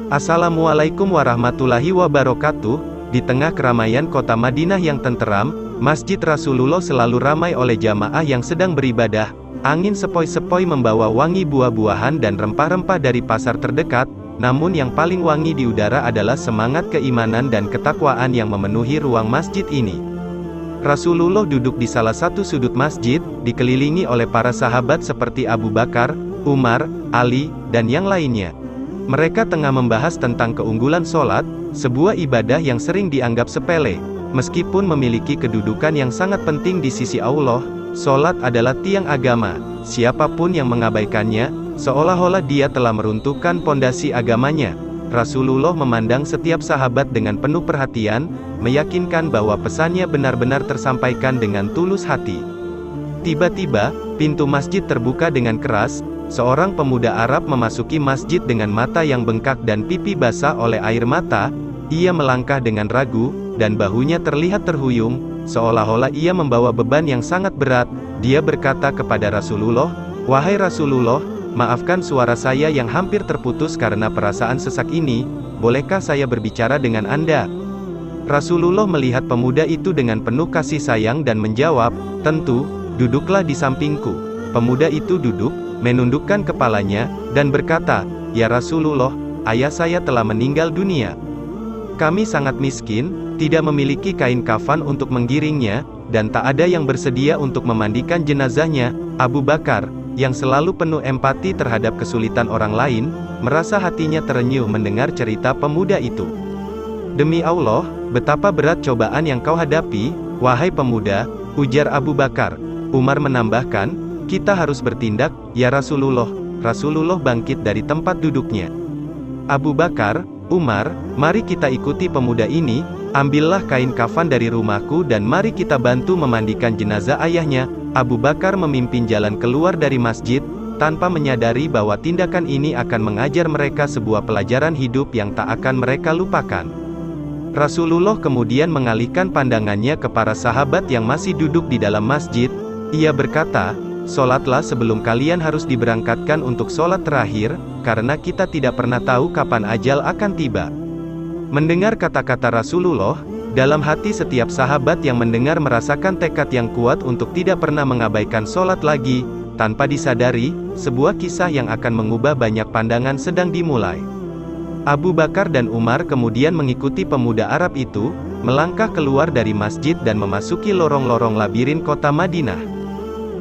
Assalamualaikum warahmatullahi wabarakatuh. Di tengah keramaian kota Madinah yang tenteram, Masjid Rasulullah selalu ramai oleh jamaah yang sedang beribadah. Angin sepoi-sepoi membawa wangi buah-buahan dan rempah-rempah dari pasar terdekat, namun yang paling wangi di udara adalah semangat keimanan dan ketakwaan yang memenuhi ruang masjid ini. Rasulullah duduk di salah satu sudut masjid, dikelilingi oleh para sahabat seperti Abu Bakar, Umar, Ali, dan yang lainnya. Mereka tengah membahas tentang keunggulan sholat, sebuah ibadah yang sering dianggap sepele. Meskipun memiliki kedudukan yang sangat penting di sisi Allah, sholat adalah tiang agama. Siapapun yang mengabaikannya, seolah-olah dia telah meruntuhkan pondasi agamanya. Rasulullah memandang setiap sahabat dengan penuh perhatian, meyakinkan bahwa pesannya benar-benar tersampaikan dengan tulus hati. Tiba-tiba, pintu masjid terbuka dengan keras. Seorang pemuda Arab memasuki masjid dengan mata yang bengkak dan pipi basah oleh air mata. Ia melangkah dengan ragu, dan bahunya terlihat terhuyung, seolah-olah ia membawa beban yang sangat berat. Dia berkata kepada Rasulullah, "Wahai Rasulullah, maafkan suara saya yang hampir terputus karena perasaan sesak ini, bolehkah saya berbicara dengan Anda?" Rasulullah melihat pemuda itu dengan penuh kasih sayang dan menjawab, "Tentu, duduklah di sampingku." Pemuda itu duduk, menundukkan kepalanya, dan berkata, "Ya Rasulullah, ayah saya telah meninggal dunia. Kami sangat miskin, tidak memiliki kain kafan untuk menggiringnya, dan tak ada yang bersedia untuk memandikan jenazahnya." Abu Bakar, yang selalu penuh empati terhadap kesulitan orang lain, merasa hatinya terenyuh mendengar cerita pemuda itu. "Demi Allah, betapa berat cobaan yang kau hadapi, wahai pemuda," ujar Abu Bakar. Umar menambahkan, "Kita harus bertindak, ya Rasulullah." Rasulullah bangkit dari tempat duduknya. "Abu Bakar, Umar, mari kita ikuti pemuda ini, ambillah kain kafan dari rumahku dan mari kita bantu memandikan jenazah ayahnya." Abu Bakar memimpin jalan keluar dari masjid, tanpa menyadari bahwa tindakan ini akan mengajar mereka sebuah pelajaran hidup yang tak akan mereka lupakan. Rasulullah kemudian mengalihkan pandangannya ke para sahabat yang masih duduk di dalam masjid. Ia berkata, "Sholatlah sebelum kalian harus diberangkatkan untuk sholat terakhir, karena kita tidak pernah tahu kapan ajal akan tiba." Mendengar kata-kata Rasulullah, dalam hati setiap sahabat yang mendengar merasakan tekad yang kuat untuk tidak pernah mengabaikan sholat lagi. Tanpa disadari, sebuah kisah yang akan mengubah banyak pandangan sedang dimulai. Abu Bakar dan Umar kemudian mengikuti pemuda Arab itu, melangkah keluar dari masjid dan memasuki lorong-lorong labirin kota Madinah.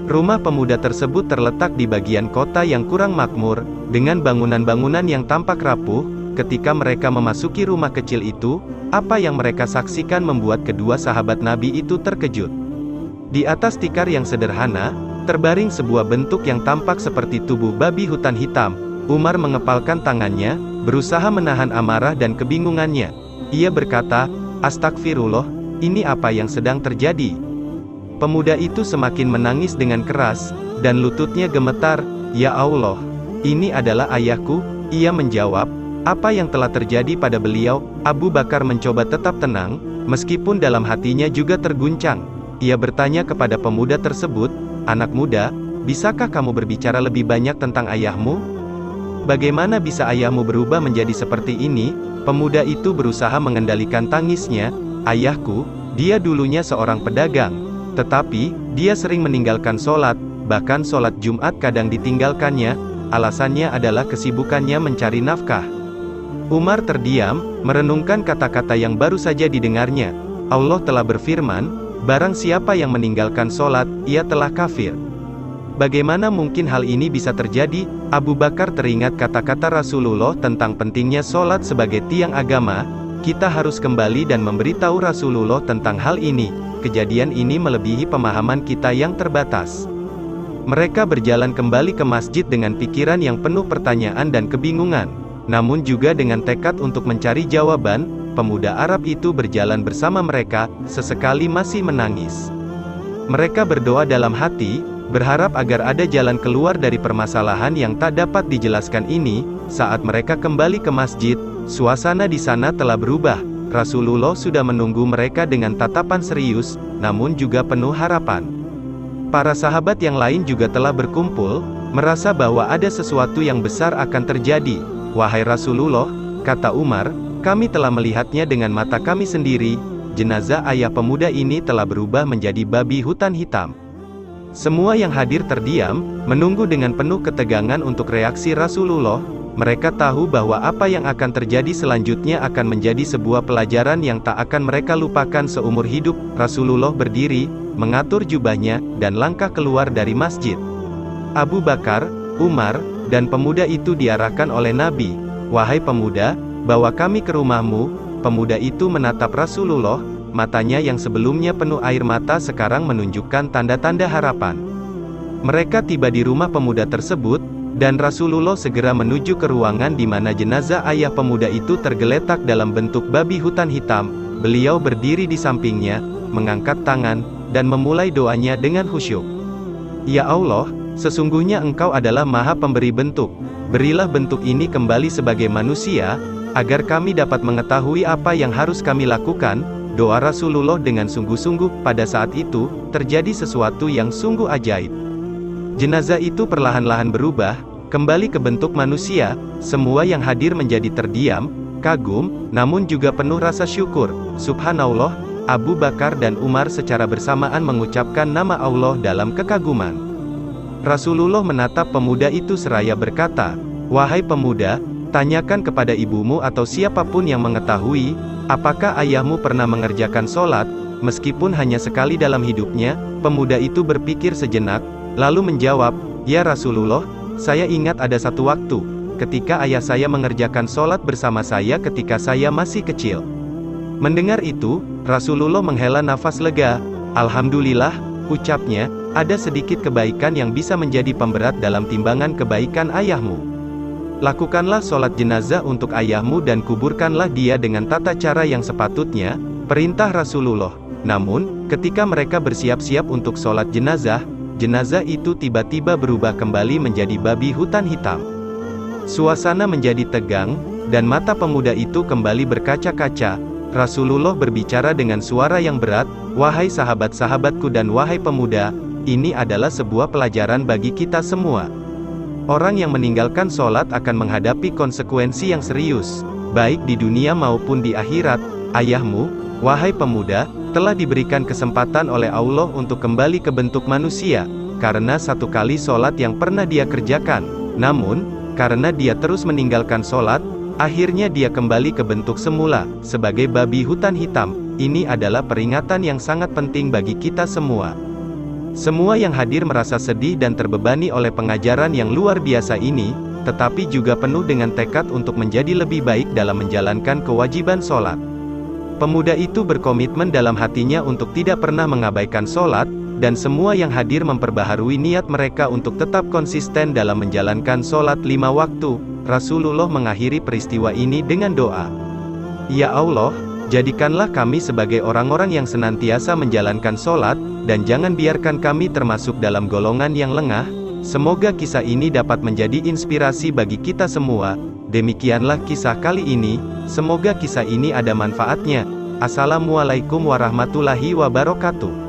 Rumah pemuda tersebut terletak di bagian kota yang kurang makmur, dengan bangunan-bangunan yang tampak rapuh. Ketika mereka memasuki rumah kecil itu, apa yang mereka saksikan membuat kedua sahabat Nabi itu terkejut. Di atas tikar yang sederhana, terbaring sebuah bentuk yang tampak seperti tubuh babi hutan hitam. Umar mengepalkan tangannya, berusaha menahan amarah dan kebingungannya. Ia berkata, "Astagfirullah, ini apa yang sedang terjadi?" Pemuda itu semakin menangis dengan keras, dan lututnya gemetar. "Ya Allah, ini adalah ayahku." Ia menjawab, "Apa yang telah terjadi pada beliau?" Abu Bakar mencoba tetap tenang, meskipun dalam hatinya juga terguncang. Ia bertanya kepada pemuda tersebut, "Anak muda, bisakah kamu berbicara lebih banyak tentang ayahmu? Bagaimana bisa ayahmu berubah menjadi seperti ini?" Pemuda itu berusaha mengendalikan tangisnya. "Ayahku, dia dulunya seorang pedagang. Tetapi, dia sering meninggalkan sholat, bahkan sholat Jumat kadang ditinggalkannya, alasannya adalah kesibukannya mencari nafkah." Umar terdiam, merenungkan kata-kata yang baru saja didengarnya. Allah telah berfirman, "Barang siapa yang meninggalkan sholat, ia telah kafir." Bagaimana mungkin hal ini bisa terjadi? Abu Bakar teringat kata-kata Rasulullah tentang pentingnya sholat sebagai tiang agama. Kita harus kembali dan memberitahu Rasulullah tentang hal ini. Kejadian ini melebihi pemahaman kita yang terbatas. Mereka berjalan kembali ke masjid dengan pikiran yang penuh pertanyaan dan kebingungan, namun juga dengan tekad untuk mencari jawaban. Pemuda Arab itu berjalan bersama mereka, sesekali masih menangis. Mereka berdoa dalam hati, berharap agar ada jalan keluar dari permasalahan yang tak dapat dijelaskan ini. Saat mereka kembali ke masjid, suasana di sana telah berubah. Rasulullah sudah menunggu mereka dengan tatapan serius, namun juga penuh harapan. Para sahabat yang lain juga telah berkumpul, merasa bahwa ada sesuatu yang besar akan terjadi. "Wahai Rasulullah, Kata Umar, kami telah melihatnya dengan mata kami sendiri, jenazah ayah pemuda ini telah berubah menjadi babi hutan hitam. Semua yang hadir terdiam, menunggu dengan penuh ketegangan untuk reaksi Rasulullah. Mereka tahu bahwa apa yang akan terjadi selanjutnya akan menjadi sebuah pelajaran yang tak akan mereka lupakan seumur hidup. Rasulullah berdiri, mengatur jubahnya, dan langkah keluar dari masjid. Abu Bakar, Umar, dan pemuda itu diarahkan oleh Nabi. Wahai pemuda, bawa kami ke rumahmu. Pemuda itu menatap Rasulullah, matanya yang sebelumnya penuh air mata sekarang menunjukkan tanda-tanda harapan. Mereka tiba di rumah pemuda tersebut, dan Rasulullah segera menuju ke ruangan di mana jenazah ayah pemuda itu tergeletak dalam bentuk babi hutan hitam. Beliau berdiri di sampingnya, mengangkat tangan, dan memulai doanya dengan khusyuk. Ya Allah, sesungguhnya Engkau adalah Maha Pemberi bentuk. Berilah bentuk ini kembali sebagai manusia, agar kami dapat mengetahui apa yang harus kami lakukan. Doa Rasulullah dengan sungguh-sungguh. Pada saat itu, terjadi sesuatu yang sungguh ajaib. Jenazah itu perlahan-lahan berubah, kembali ke bentuk manusia. Semua yang hadir menjadi terdiam, kagum, namun juga penuh rasa syukur. Subhanallah, Abu Bakar dan Umar secara bersamaan mengucapkan nama Allah dalam kekaguman. Rasulullah menatap pemuda itu seraya berkata, "Wahai pemuda, tanyakan kepada ibumu atau siapapun yang mengetahui, apakah ayahmu pernah mengerjakan sholat, meskipun hanya sekali dalam hidupnya?" Pemuda itu berpikir sejenak, lalu menjawab, "Ya Rasulullah, saya ingat ada satu waktu, ketika ayah saya mengerjakan sholat bersama saya ketika saya masih kecil." Mendengar itu, Rasulullah menghela nafas lega. "Alhamdulillah," ucapnya, "ada sedikit kebaikan yang bisa menjadi pemberat dalam timbangan kebaikan ayahmu. Lakukanlah sholat jenazah untuk ayahmu dan kuburkanlah dia dengan tata cara yang sepatutnya," perintah Rasulullah. Namun, ketika mereka bersiap-siap untuk sholat jenazah, jenazah itu tiba-tiba berubah kembali menjadi babi hutan hitam. Suasana menjadi tegang, dan mata pemuda itu kembali berkaca-kaca. Rasulullah berbicara dengan suara yang berat, "Wahai sahabat-sahabatku dan wahai pemuda, ini adalah sebuah pelajaran bagi kita semua. Orang yang meninggalkan sholat akan menghadapi konsekuensi yang serius, baik di dunia maupun di akhirat. Ayahmu, wahai pemuda, telah diberikan kesempatan oleh Allah untuk kembali ke bentuk manusia, karena satu kali sholat yang pernah dia kerjakan. Namun, karena dia terus meninggalkan sholat, akhirnya dia kembali ke bentuk semula, sebagai babi hutan hitam. Ini adalah peringatan yang sangat penting bagi kita semua." Semua yang hadir merasa sedih dan terbebani oleh pengajaran yang luar biasa ini, tetapi juga penuh dengan tekad untuk menjadi lebih baik dalam menjalankan kewajiban sholat. Pemuda itu berkomitmen dalam hatinya untuk tidak pernah mengabaikan sholat, dan semua yang hadir memperbaharui niat mereka untuk tetap konsisten dalam menjalankan sholat 5 waktu. Rasulullah mengakhiri peristiwa ini dengan doa, "Ya Allah, jadikanlah kami sebagai orang-orang yang senantiasa menjalankan sholat, dan jangan biarkan kami termasuk dalam golongan yang lengah." Semoga kisah ini dapat menjadi inspirasi bagi kita semua. Demikianlah kisah kali ini, semoga kisah ini ada manfaatnya. Assalamualaikum warahmatullahi wabarakatuh.